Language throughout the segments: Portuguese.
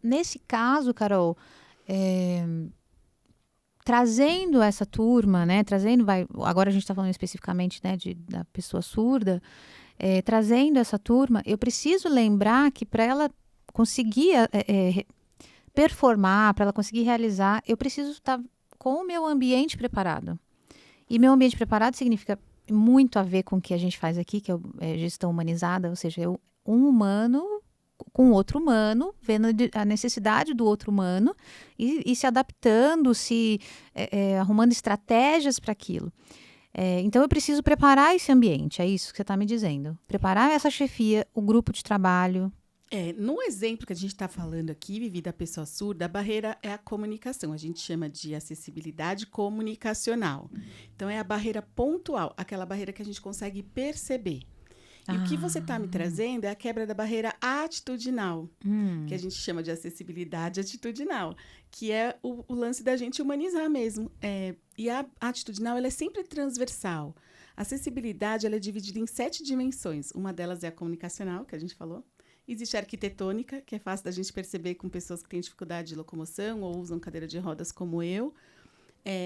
nesse caso, Carol, trazendo essa turma, né? Agora a gente está falando especificamente, né, da pessoa surda, trazendo essa turma, eu preciso lembrar que para ela conseguir performar, para ela conseguir realizar, eu preciso estar com o meu ambiente preparado. E meu ambiente preparado significa muito a ver com o que a gente faz aqui, que é gestão humanizada, ou seja, um humano com outro humano, vendo a necessidade do outro humano e se adaptando, arrumando estratégias para aquilo. Então, eu preciso preparar esse ambiente, é isso que você está me dizendo. Preparar essa chefia, o grupo de trabalho. No exemplo que a gente está falando aqui, Vivi, da pessoa surda, a barreira é a comunicação. A gente chama de acessibilidade comunicacional. Então, é a barreira pontual, aquela barreira que a gente consegue perceber. E o que você está me trazendo é a quebra da barreira atitudinal, que a gente chama de acessibilidade atitudinal, que é o lance da gente humanizar mesmo. E a atitudinal, ela é sempre transversal. A acessibilidade, ela é dividida em 7 dimensões. Uma delas é a comunicacional, que a gente falou. Existe a arquitetônica, que é fácil da gente perceber com pessoas que têm dificuldade de locomoção ou usam cadeira de rodas como eu.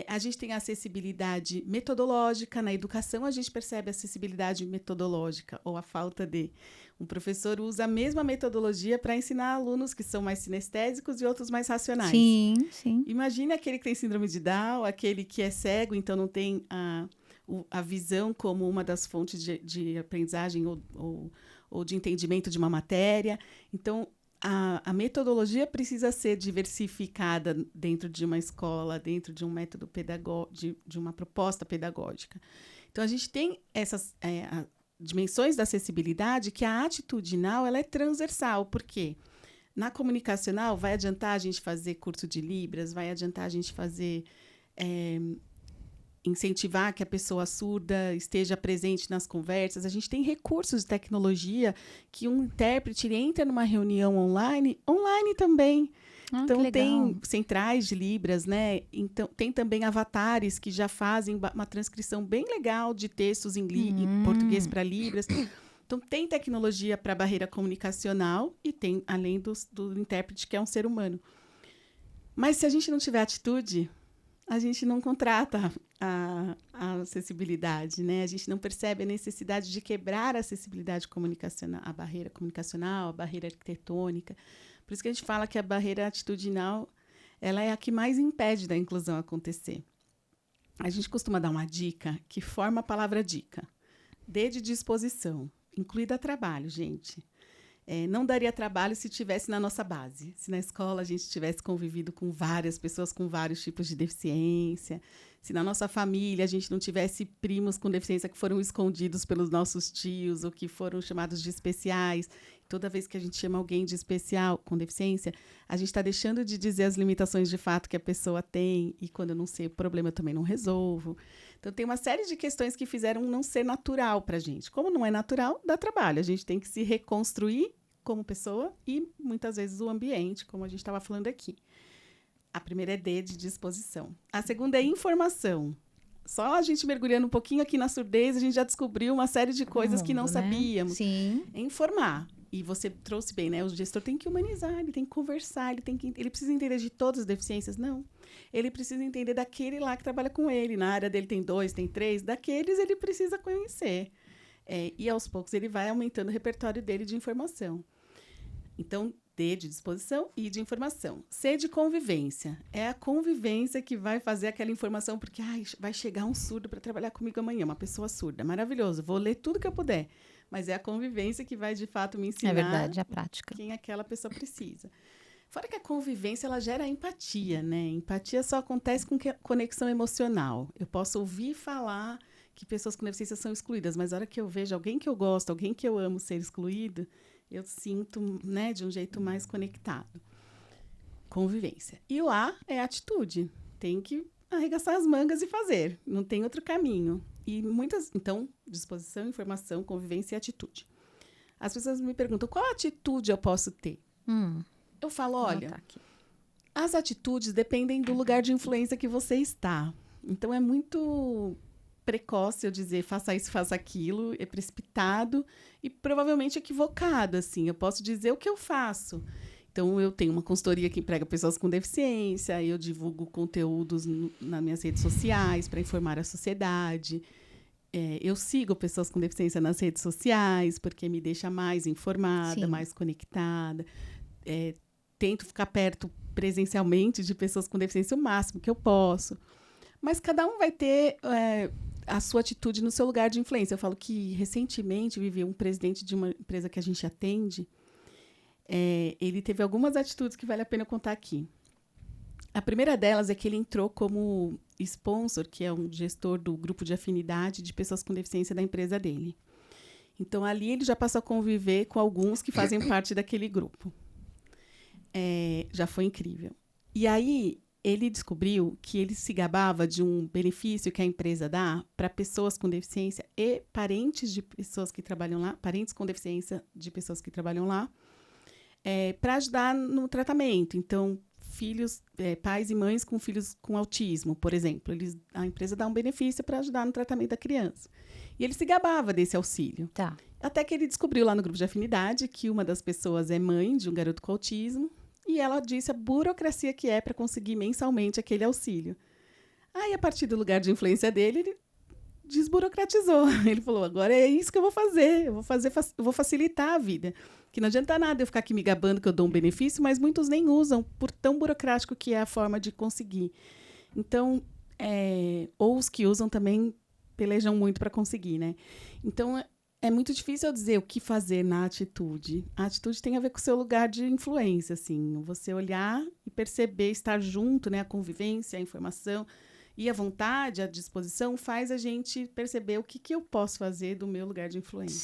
A gente tem a acessibilidade metodológica. Na educação, a gente percebe a acessibilidade metodológica, ou a falta de. Um professor usa a mesma metodologia para ensinar alunos que são mais sinestésicos e outros mais racionais. Sim, sim. Imagine aquele que tem síndrome de Down, aquele que é cego, então não tem a visão como uma das fontes de aprendizagem ou de entendimento de uma matéria. Então, a metodologia precisa ser diversificada dentro de uma escola, dentro de um método pedagógico, de uma proposta pedagógica. Então, a gente tem essas dimensões da acessibilidade que a atitudinal ela é transversal. Por quê? Na comunicacional, vai adiantar a gente fazer curso de Libras, vai adiantar a gente fazer... incentivar que a pessoa surda esteja presente nas conversas. A gente tem recursos de tecnologia que um intérprete ele entra numa reunião online também. Então, tem centrais de Libras, né? Então, tem também avatares que já fazem uma transcrição bem legal de textos em português para Libras. Então, tem tecnologia para barreira comunicacional e tem, além do intérprete, que é um ser humano. Mas se a gente não tiver atitude, a gente não contrata a acessibilidade, né? A gente não percebe a necessidade de quebrar a acessibilidade comunicacional, a barreira comunicacional, a barreira arquitetônica. Por isso que a gente fala que a barreira atitudinal ela é a que mais impede da inclusão acontecer. A gente costuma dar uma dica que forma a palavra dica. D de disposição, incluída trabalho, gente. Não daria trabalho se tivesse na nossa base. Se na escola a gente tivesse convivido com várias pessoas com vários tipos de deficiência. Se na nossa família a gente não tivesse primos com deficiência que foram escondidos pelos nossos tios ou que foram chamados de especiais. Toda vez que a gente chama alguém de especial com deficiência, a gente está deixando de dizer as limitações de fato que a pessoa tem. E quando eu não sei o problema, eu também não resolvo. Então, tem uma série de questões que fizeram não ser natural para a gente. Como não é natural, dá trabalho. A gente tem que se reconstruir como pessoa e, muitas vezes, o ambiente, como a gente estava falando aqui. A primeira é D, de disposição. A segunda é informação. Só a gente mergulhando um pouquinho aqui na surdez, a gente já descobriu uma série de coisas que não sabíamos. Sim. É informar. E você trouxe bem, né? O gestor tem que humanizar, ele tem que conversar, ele precisa entender de todas as deficiências? Não. Ele precisa entender daquele lá que trabalha com ele. Na área dele tem 2, tem 3. Daqueles ele precisa conhecer. E, aos poucos, ele vai aumentando o repertório dele de informação. Então, D de disposição e de informação. C de convivência. É a convivência que vai fazer aquela informação, porque vai chegar um surdo para trabalhar comigo amanhã, uma pessoa surda. Maravilhoso, vou ler tudo que eu puder. Mas é a convivência que vai, de fato, me ensinar. É verdade, a prática. Quem aquela pessoa precisa. Fora que a convivência, ela gera empatia, né? Empatia só acontece com conexão emocional. Eu posso ouvir falar que pessoas com deficiência são excluídas, mas na hora que eu vejo alguém que eu gosto, alguém que eu amo ser excluído, eu sinto, né, de um jeito mais conectado. Convivência. E o A é atitude. Tem que arregaçar as mangas e fazer. Não tem outro caminho. E então, disposição, informação, convivência e atitude. As pessoas me perguntam, qual atitude eu posso ter? Eu falo, olha, as atitudes dependem do lugar de influência que você está. Então, é muito precoce eu dizer, faça isso, faça aquilo, é precipitado e provavelmente equivocado, assim. Eu posso dizer o que eu faço. Então, eu tenho uma consultoria que emprega pessoas com deficiência, eu divulgo conteúdos nas minhas redes sociais para informar a sociedade. Eu sigo pessoas com deficiência nas redes sociais, porque me deixa mais informada, mais conectada. Tento ficar perto presencialmente de pessoas com deficiência o máximo que eu posso. Mas cada um vai ter a sua atitude no seu lugar de influência. Eu falo que, recentemente, vivi um presidente de uma empresa que a gente atende. Ele teve algumas atitudes que vale a pena eu contar aqui. A primeira delas é que ele entrou como sponsor, que é um gestor do grupo de afinidade de pessoas com deficiência da empresa dele. Então, ali ele já passou a conviver com alguns que fazem parte daquele grupo. Já foi incrível. E aí, ele descobriu que ele se gabava de um benefício que a empresa dá para pessoas com deficiência e parentes de pessoas que trabalham lá, parentes com deficiência de pessoas que trabalham lá, para ajudar no tratamento. Então, pais e mães com filhos com autismo, por exemplo. A empresa dá um benefício para ajudar no tratamento da criança. E ele se gabava desse auxílio. Tá. Até que ele descobriu lá no grupo de afinidade que uma das pessoas é mãe de um garoto com autismo e ela disse a burocracia que é para conseguir mensalmente aquele auxílio. Aí, a partir do lugar de influência dele, ele desburocratizou. Ele falou, agora é isso que eu vou fazer. Eu vou facilitar a vida. Que não adianta nada eu ficar aqui me gabando que eu dou um benefício, mas muitos nem usam, por tão burocrático que é a forma de conseguir. Então, ou os que usam também pelejam muito para conseguir, né? Então, é muito difícil eu dizer o que fazer na atitude. A atitude tem a ver com o seu lugar de influência, assim. Você olhar e perceber, estar junto, né? A convivência, a informação e a vontade, a disposição faz a gente perceber o que eu posso fazer do meu lugar de influência.